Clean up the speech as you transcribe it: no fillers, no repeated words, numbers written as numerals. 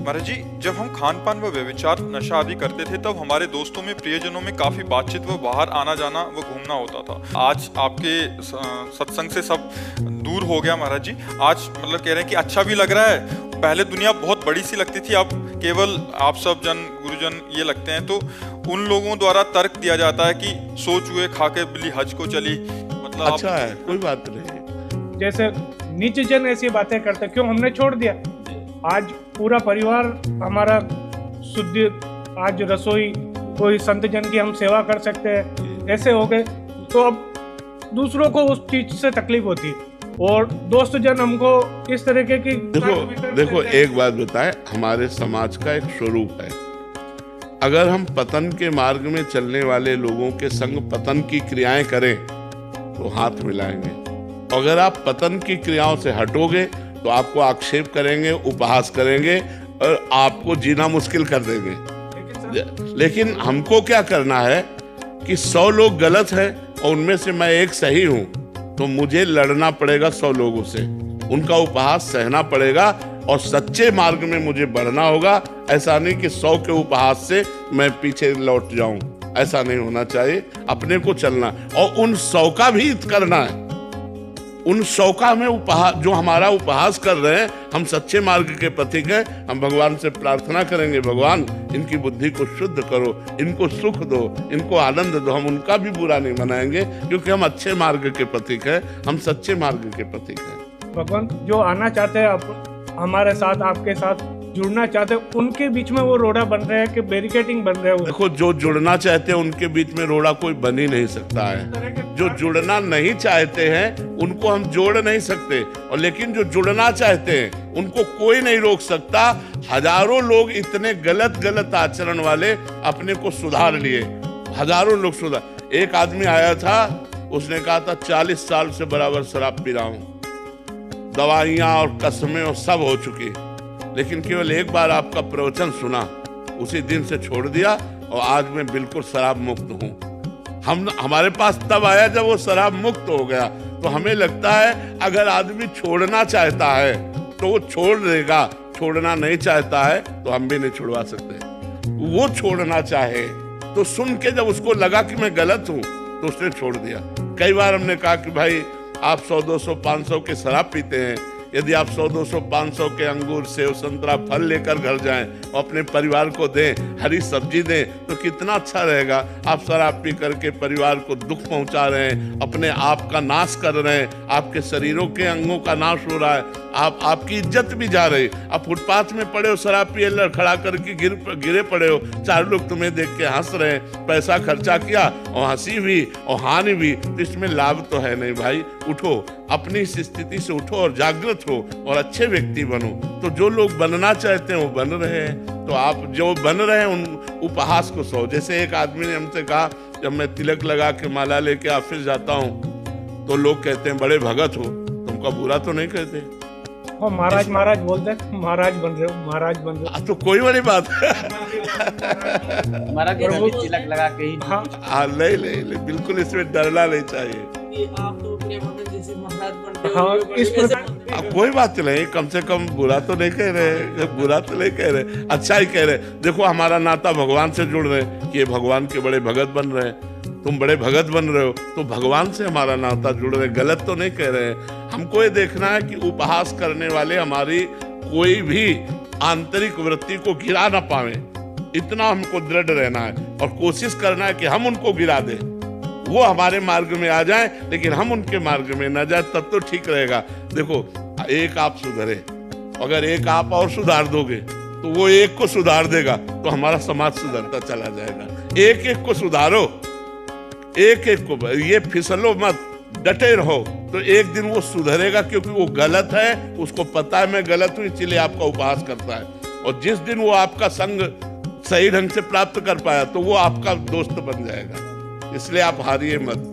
महाराज जी, जब हम खान पान व व्यभिचार नशा आदि करते थे तब हमारे दोस्तों में प्रियजनों में काफी बातचीत व बाहर आना जाना व घूमना होता था। आज आपके सत्संग से सब दूर हो गया महाराज जी। आज मतलब कह रहे हैं कि अच्छा भी लग रहा है। पहले दुनिया बहुत बड़ी सी लगती थी, अब केवल आप सब जन गुरुजन ये लगते हैं। तो उन लोगों द्वारा तर्क दिया जाता है कि सो चूहे खा के बिल्ली हज को चली। मतलब अच्छा है, कोई बात नहीं। जैसे नीच जन ऐसी बातें करते, क्यों हमने छोड़ दिया। आज पूरा परिवार हमारा शुद्ध, आज रसोई कोई संत जन की हम सेवा कर सकते हैं, ऐसे हो गए। तो अब दूसरों को उस चीज से तकलीफ होती है और दोस्त जन हमको इस तरीके की देखो एक बात बताएं, हमारे समाज का एक स्वरूप है। अगर हम पतन के मार्ग में चलने वाले लोगों के संग पतन की क्रियाएं करें तो हाथ मिलाएंगे। अगर आप पतन की क्रियाओं से हटोगे तो आपको आक्षेप करेंगे, उपहास करेंगे और आपको जीना मुश्किल कर देंगे। लेकिन हमको क्या करना है कि 100 लोग गलत हैं और उनमें से मैं एक सही हूं, तो मुझे लड़ना पड़ेगा 100 लोगों से, उनका उपहास सहना पड़ेगा और सच्चे मार्ग में मुझे बढ़ना होगा। ऐसा नहीं कि 100 के उपहास से मैं पीछे लौट जाऊं, ऐसा नहीं होना चाहिए। अपने को चलना और उन 100 का भी हित करना है। उन 100 का हमें उपहास, जो हमारा उपहास कर रहे हैं, हम सच्चे मार्ग के पथिक हैं। हम भगवान से प्रार्थना करेंगे, भगवान इनकी बुद्धि को शुद्ध करो, इनको सुख दो, इनको आनंद दो। हम उनका भी बुरा नहीं मनाएंगे क्योंकि हम अच्छे मार्ग के पथिक हैं, हम सच्चे मार्ग के पथिक हैं। भगवान जो आना चाहते हैं आप हमारे साथ, आपके साथ जुड़ना चाहते हैं, उनके बीच में वो रोड़ा बन रहे हैं कि बैरिकेडिंग बन रहे हैं। देखो, जो जुड़ना चाहते हैं उनके बीच में रोड़ा कोई बन ही नहीं सकता है। जो जुड़ना नहीं चाहते हैं उनको हम जोड़ नहीं सकते, और लेकिन जो जुड़ना चाहते हैं उनको कोई नहीं रोक सकता। हजारों लोग इतने गलत आचरण वाले अपने को सुधार लिए, हजारों लोग सुधार। एक आदमी आया था, उसने कहा था 40 साल से बराबर शराब पी रहा हूं, दवाइयां और कसमें और सब हो चुकी, लेकिन केवल एक बार आपका प्रवचन सुना, उसी दिन से छोड़ दिया और आज मैं बिल्कुल शराब मुक्त हूँ। हमारे पास तब आया जब वो शराब मुक्त हो गया। तो हमें लगता है अगर आदमी छोड़ना चाहता है तो वो छोड़ देगा, छोड़ना नहीं चाहता है तो हम भी नहीं छुड़वा सकते। वो छोड़ना चाहे तो सुन के जब उसको लगा कि मैं गलत हूँ तो उसने छोड़ दिया। कई बार हमने कहा कि भाई आप 100, 200, 500 के शराब पीते हैं, यदि आप 100, 200, 500 के अंगूर, सेव, संतरा, फल लेकर घर जाएं और अपने परिवार को दें, हरी सब्जी दें, तो कितना अच्छा रहेगा। आप शराब पी करके परिवार को दुख पहुंचा रहे हैं, अपने आप का नाश कर रहे हैं, आपके शरीरों के अंगों का नाश हो रहा है, आपकी इज्जत भी जा रही। आप फुटपाथ में पड़े हो, शराब पिए लड़खड़ा करके गिरे पड़े हो, 4 लोग तुम्हें देख के हंस रहे हैं, पैसा खर्चा किया और हंसी भी और हानि भी, तो इसमें लाभ तो है नहीं। भाई उठो, अपनी इस स्थिति से उठो और जागृत हो और अच्छे व्यक्ति बनो। तो जो लोग बनना चाहते हैं वो बन रहे हैं, तो आप जो बन रहे हैं उन उपहास को सो। जैसे एक आदमी ने हमसे कहा, जब मैं तिलक लगा के माला लेके ऑफिस जाता हूँ तो लोग कहते हैं बड़े भगत हो, तुमका बुरा तो नहीं कहते। महाराज महाराज बोलते हैं, महाराज बन रहे हो, महाराज बन रहे हो, तो कोई बड़ी बात महाराज तिलक लगा के ही। हाँ, ले, बिल्कुल इसमें डरना नहीं चाहिए। आप तो अपने मदद जैसे महाराज बनते हो। हाँ, इस प्रकार कोई बात नहीं, कम से कम बुरा तो नहीं कह रहे, बुरा तो नहीं कह रहे, अच्छा ही कह रहे। देखो, हमारा नाता भगवान से जुड़ रहे हैं कि ये भगवान के बड़े भगत बन रहे हैं, तुम बड़े भगत बन रहे हो, तो भगवान से हमारा नाता जुड़ रहे, गलत तो नहीं कह रहे हैं। हमको ये देखना है कि उपहास करने वाले हमारी कोई भी आंतरिक वृत्ति को गिरा ना पावे, इतना हमको दृढ़ रहना है और कोशिश करना है कि हम उनको गिरा दें, वो हमारे मार्ग में आ जाएं, लेकिन हम उनके मार्ग में ना जाए, तब तो ठीक रहेगा। देखो, एक आप सुधरे, अगर एक आप और सुधार दोगे तो वो एक को सुधार देगा, तो हमारा समाज सुधरता चला जाएगा। एक एक को सुधारो, एक एक को, ये फिसलो मत, डटे रहो, तो एक दिन वो सुधरेगा, क्योंकि वो गलत है, उसको पता है मैं गलत हूं, इसलिए आपका उपहास करता है। और जिस दिन वो आपका संग सही ढंग से प्राप्त कर पाया तो वो आपका दोस्त बन जाएगा। इसलिए आप हारिए मत।